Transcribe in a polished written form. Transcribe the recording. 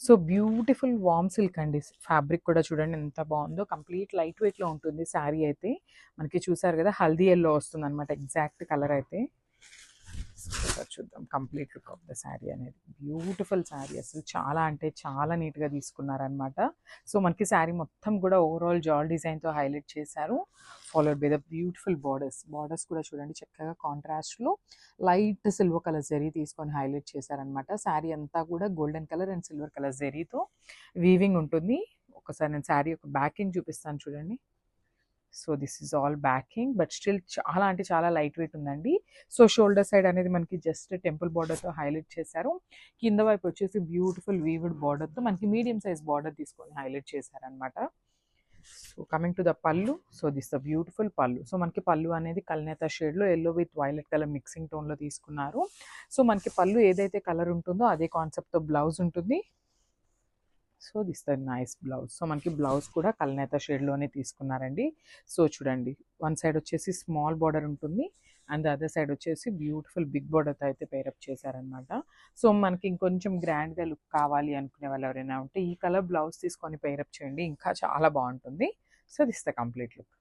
So beautiful warm silk అండి. Fabric కూడా చూడండి ఎంత బాగుందో. కంప్లీట్ లైట్ వెయిట్లో ఉంటుంది శారీ అయితే. మనకి చూసారు కదా హల్దీ ఎల్లో వస్తుంది అనమాట ఎగ్జాక్ట్ కలర్ అయితే. ఒకసారి చూద్దాం complete look of the sari అనేది. బ్యూటిఫుల్ శారీ, అసలు చాలా అంటే చాలా నీట్గా తీసుకున్నారనమాట. సో మనకి శారీ మొత్తం కూడా ఓవరాల్ జాల్ డిజైన్తో హైలైట్ చేశారు. Followed by the beautiful borders కూడా చూడండి చక్కగా కాంట్రాస్ట్లో లైట్ సిల్వర్ కలర్ జరీ తీసుకొని హైలైట్ చేశారనమాట. శారీ అంతా కూడా golden colour and silver colour జరీతో వీవింగ్ ఉంటుంది. ఒకసారి నేను శారీ యొక్క బ్యాకింగ్ చూపిస్తాను చూడండి. So this is all backing, but still చాలా అంటే చాలా లైట్ వెయిట్ ఉందండి. సో షోల్డర్ సైడ్ అనేది మనకి జస్ట్ టెంపుల్ బార్డర్తో హైలైట్ చేశారు. కింద వైపు వచ్చేసి బ్యూటిఫుల్ వీవుడ్ బార్డర్తో మనకి మీడియం సైజ్ బార్డర్ తీసుకొని హైలైట్ చేశారనమాట. So coming to the pallu. So this the beautiful pallu. So మనకి పళ్ళు అనేది కల్నేత షేడ్లో yellow with violet colour mixing టోన్లో తీసుకున్నారు. సో మనకి పళ్ళు ఏదైతే కలర్ ఉంటుందో అదే కాన్సెప్ట్తో బ్లౌజ్ ఉంటుంది. So this the nice blouse. So మనకి బ్లౌజ్ కూడా కల్నేత షేడ్లోనే తీసుకున్నారండి. సో చూడండి వన్ సైడ్ వచ్చేసి స్మాల్ బార్డర్ ఉంటుంది అండ్ ద అదర్ సైడ్ వచ్చేసి బ్యూటిఫుల్ బిగ్ బార్డర్తో అయితే పేరప్ చేశారనమాట. సో మనకి ఇంకొంచెం గ్రాండ్గా లుక్ కావాలి అనుకునే వాళ్ళు ఎవరైనా ఉంటే ఈ కలర్ బ్లౌజ్ తీసుకొని పేరప్ చేయండి, ఇంకా చాలా బాగుంటుంది. So this the complete look.